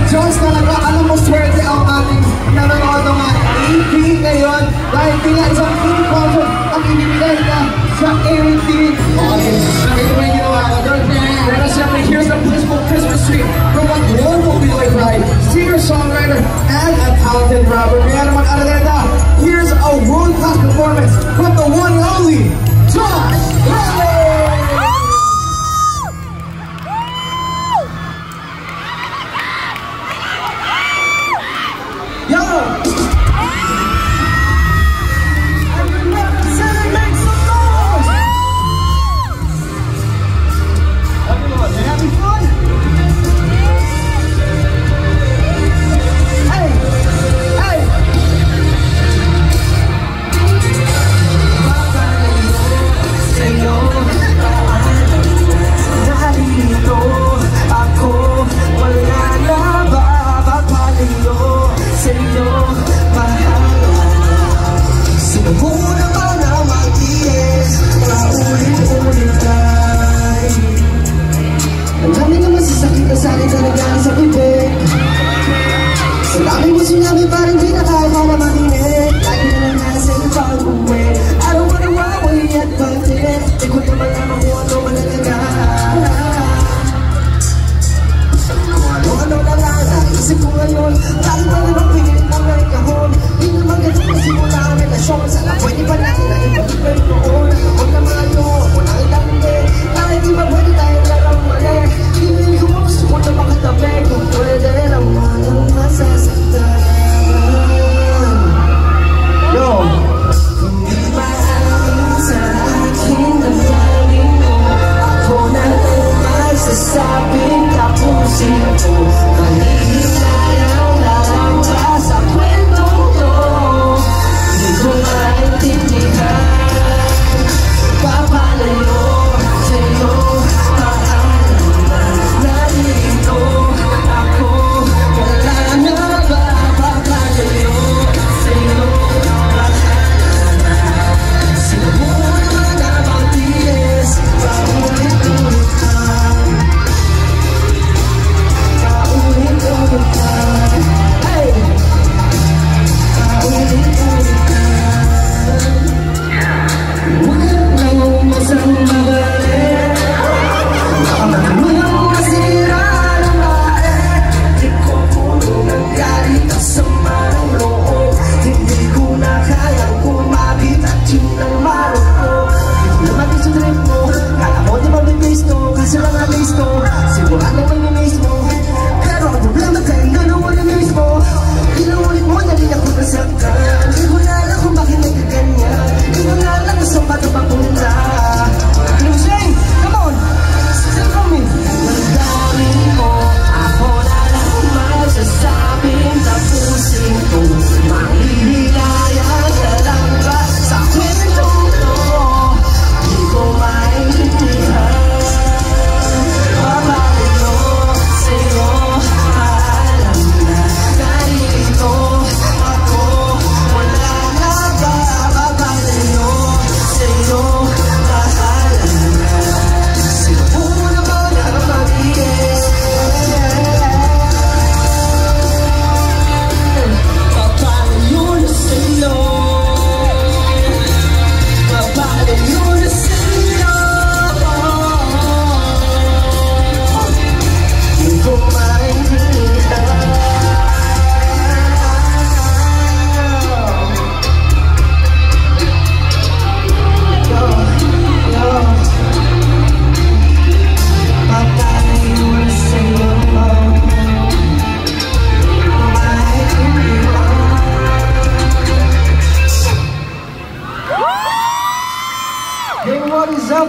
Diyos talaga, alam mo, swerte ang ating nanonood ng AP ngayon dahil tila isang free concert ang ibibigay na sa AP. Okay, nakita mo yung ginawa ko doon. Pero siyempre, here's the blissful Christmas tree from a global Pinoy pride, singer-songwriter, and a talented rapper. Kaya naman, Araleta, here's a world-class performance from the one and only Josh Riley!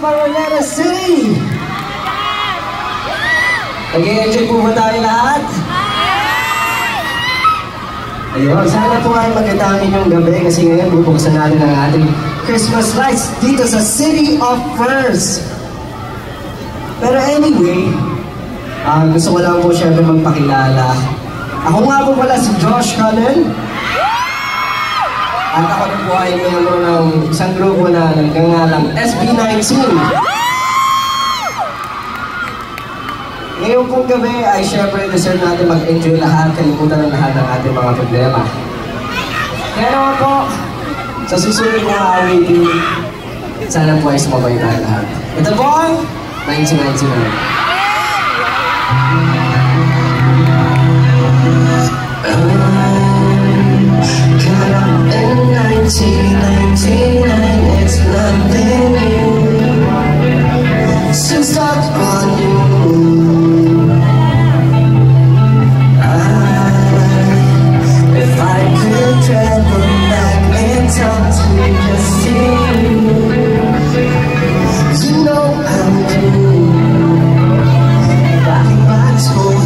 Araleta City! Nag-i-enjoy po ba tayo lahat? Ayun, sana po ay maganda ang inyong gabi kasi ngayon bubuksan natin ang ating Christmas lights dito sa City of First. Pero anyway, gusto ko lang po syempre magpakilala. Ako nga po pala si Josh Cullen. At ako po ay miyembro ng isang grupo na nagngangalang SB19. Ngayon pong gabi ay syempre deserve natin mag-enjoy lahat, kalimutan ng lahat ng ating mga problema. Kaya naman po, sa susunod kong awitin, sana po ay sumabay tayo lahat. Ito po ang 1999. Caught up in 1999, it's nothing new. Since I've gone you, if I could travel back in time to just see you know I'm due. Back in my school.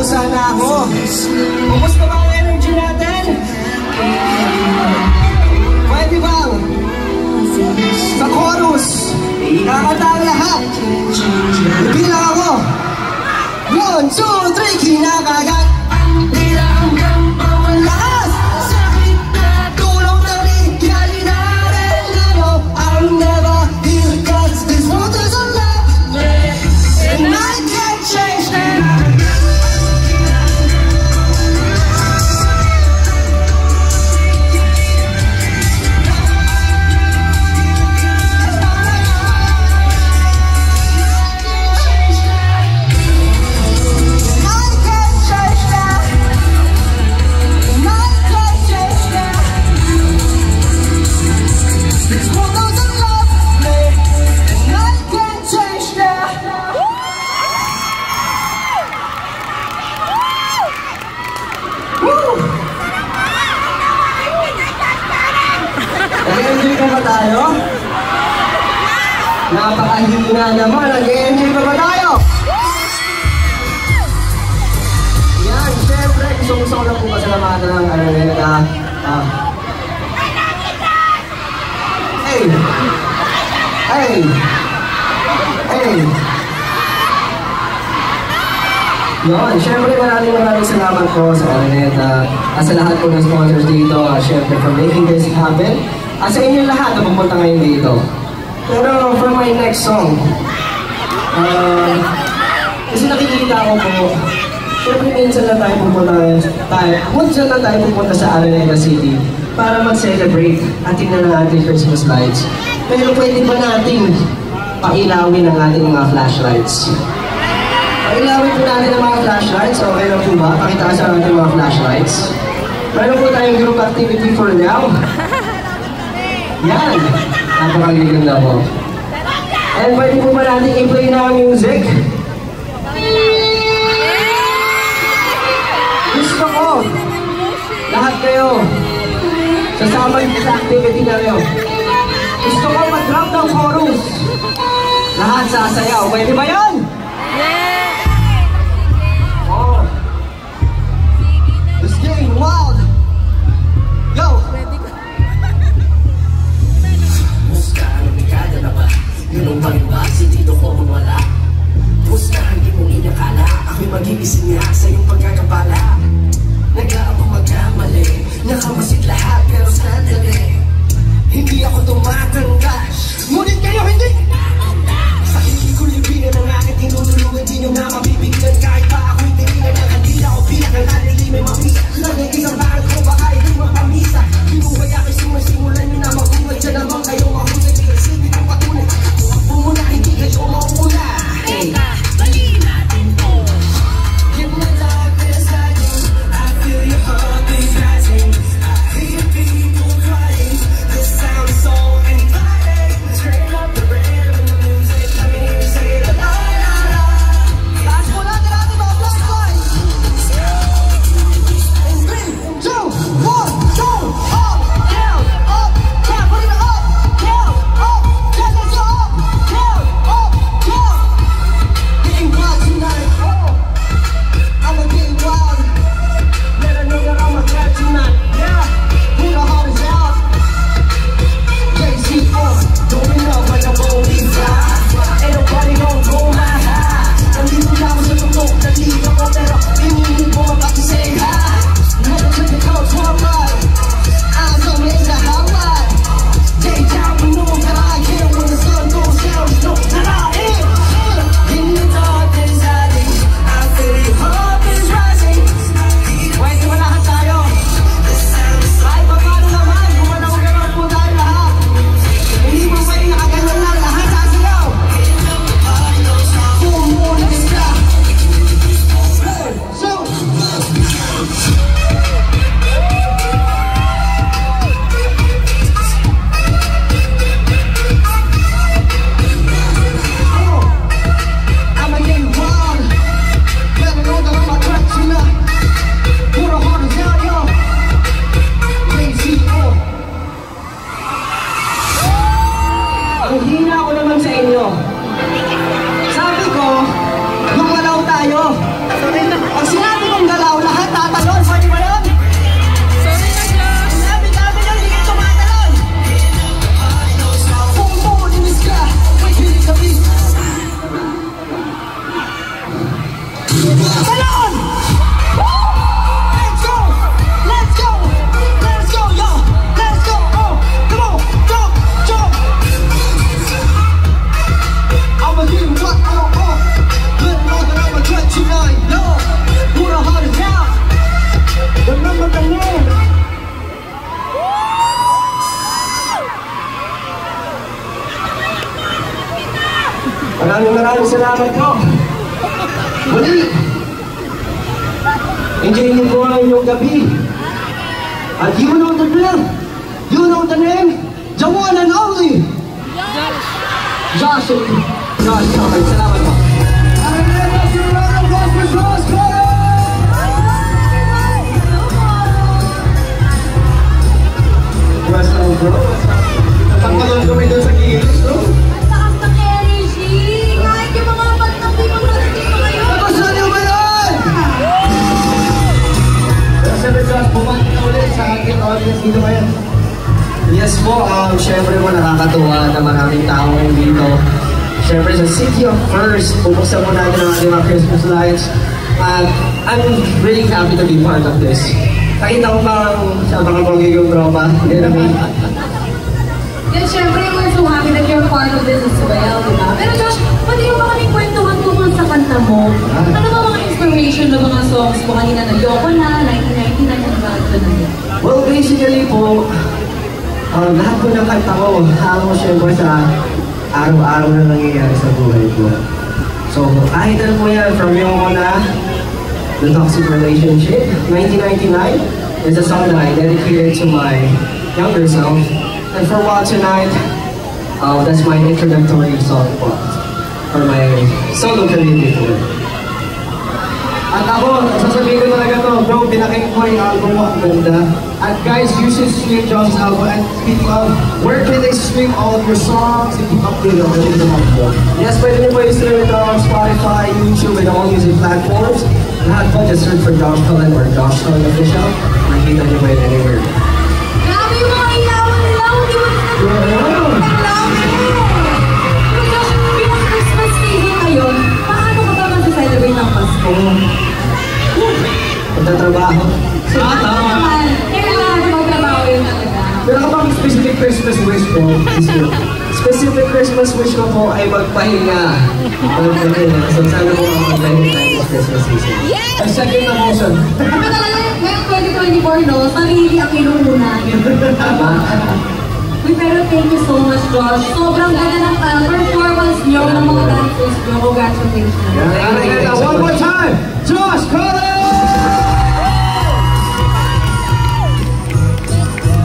Sana ako. Kumusta ba ang energy natin? Pwede bang sa chorus kakanta ang lahat? Bilang ako 1, 2, 3 kinakagat ang bilang ng pawalas sakit na tulong na realidad ano I'll never heal cause this world doesn't love me and I can't change that. Nag-enjoy ka ba tayo? Napakahina naman. Nag-enjoy ka ba tayo? Yan, syempre. Gusto ko lang po pasalamatan ng Hey! Hey! Hey! Yun, syempre maraming salamat po sa Araneta at sa lahat po ng sponsors dito. Syempre for making this happen. At sa inyo lahat na pupunta ngayon dito. Pero for my next song, kasi nakikita ko po, syempre minsan na tayo pupunta sa Araneta City para mag-celebrate at tingnan ang ating Christmas lights. Pero pwede ba natin pailawin ang ating mga flashlights? Pailawin po natin ang mga flashlights. Okay lang po ba? Pakita sa ating mga flashlights. Meron po tayong group activity for now. Yan! Napakagiganda po. And pwede po ba natin i-play na ang music? Gusto ko, lahat kayo, sasama sa activity na kayo. Gusto ko mag-drop ng chorus. Lahat sasayaw. Pwede ba yan? Oh. Let's get wild. Go! Musta ang bigada na ba? Yun ang paliwas, hindi ko mawala. Musta hindi mong inakala ako'y magigising niya sa iyong pagkakabala. Nag-aabang magkamali, nakamasid lahat pero sandali. Hindi ako tumatanda, ngunit kayo hindi. Sa hindi ko libingan ang aking tinutulungan, di nyo nga mabibigyan. Kahit pa ako'y tinginan ng kandila o pinakalalili may mapisa. Nag-iisang bakal ko baka hindi mapamisa. Binuhay ako'y sumasimulan nyo na mabuhay. Diyan naman kayo mahulay, di kasi hindi ko patunay. Ako muna, hindi kayo mauna. Teka, bali natin to. Give me love, there's nothing. I feel your heart is rising. I hear people crying. The sound is so inviting. Turn up the rhythm and the music. Let me hear you say it. La la la. Taas mo natin natin mga black lights. In 3, 2, 1, go! Up, down, up, down. Put it up, down, up, down. Let's go up, down, up, down. Getting wild tonight. Oh, I'ma get wild. Let her know that I'm a threat tonight. Yeah, who the heart is out? JCO, going up like a bogey fly. Ain't nobody gon' go my high. Nandito lang ako sa tutok, nandito ko pero hinihingi ko mapag-say hi. Never took the coach for a ride. Eyes on me in the highlight. Daytime when no one can I hear when the sun goes down. No, that I am. In the dark there's hiding. I feel your heart is rising. Pwede ba lahat tayo? Kahit pa paano naman, gumanaw-ganaw po tayo lahat. Hindi mo pwede nakaganon lang, lahat sasayaw. Full moon in the sky. 1, 2. I'ma get wild. Let me know that I'm a threat tonight. Put a heart is out, yo. JCO. Ang hina ko naman sa inyo. Sabi ko, gumalaw tayo. Pag sinabi kong galaw, lahat tatalon. Pwede ba yun? Sinabi namin lang, hindi kayo tumatalon. Full moon in the sky. Wait, hindi kami. Talon! Let's go! Let's go! Let's go, yo! Let's go! Oh! Come on! Jump! Jump! I'ma give you what I want. Let them know that I'm a threat tonight. Yo! Who the heart is out? Remember the name. Maraming salamat po. Muli, enjoy niyo po ang inyong gabi. At you know the drill, you know the name, the one and only Josh. Josh, okay, salamat po. What's up, bro? Tanggalon kami doon sa gilid, bro. Taas ng energy! Kahit yung mga batang di mag-rating pa ngayon! Tapos na niyo ba yun? Siyempre, Josh, bumati na ulit sa ating audience dito ngayon. Yes po, syempre po nakakatuwa na maraming tao ngayon dito. Syempre sa City of First, pupuksan po natin ang ating mga Christmas lights. I'm really happy to be part of this. Nakita ko parang sa mga pagiging tropa. Hindi namin. Then syempre, we're so happy that you're part of this as well, diba? Pero Josh, pwede yung mga kwentuhan tungkol sa kanta mo. Ano ba mga inspiration ng mga songs mo kanina na Yoko na, 1999, ano ba ito na yun? Well, basically po, lahat po ng kanta ko, hango syempre sa araw-araw na nangyayari sa buhay ko. So, kahit ano po yan, from yung na The Toxic Relationship, 1999, is a song that I dedicated to my younger self. And for a while tonight, That's my introductory song po for my solo career before. At ako, sasabihin ko talaga to, bro, pinakinggan ko yung album mo, ang ganda. And guys, you should stream Josh's album. And speaking of, where can they stream all of your songs and keep updated on the album? Yes, pwede niyo po i-stream ito on Spotify, YouTube, and all music platforms. Lahat po, just search for Josh Cullen or Josh Cullen Official. Makikita niyo po yun anywhere. Grabe yung mga ilawan nila, hindi mo bilang Christmas season ngayon, paano ka ba mag-celebrate ng Pasko? Magtatrabaho. Tama. Kailangan magtrabaho yun talaga. Pero kapag specific Christmas wish po, Specific Christmas wish ko po ay magpahinga. Magpahinga. So sana po ako magpahinga tayo this Christmas season. ang second na motion. Pero talaga, ngayong 2024, no, sarili ang inuunan. Uy, pero thank you so much, Josh. Sobrang ganda ng performance niyo, ng mga dancers niyo. Congratulations. One more time, Josh Cullen!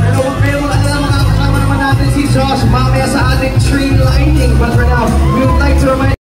Pero huwag kayo mag-alala, makakasama naman natin si Josh mamaya sa ating tree lighting. But for now, we would like to remind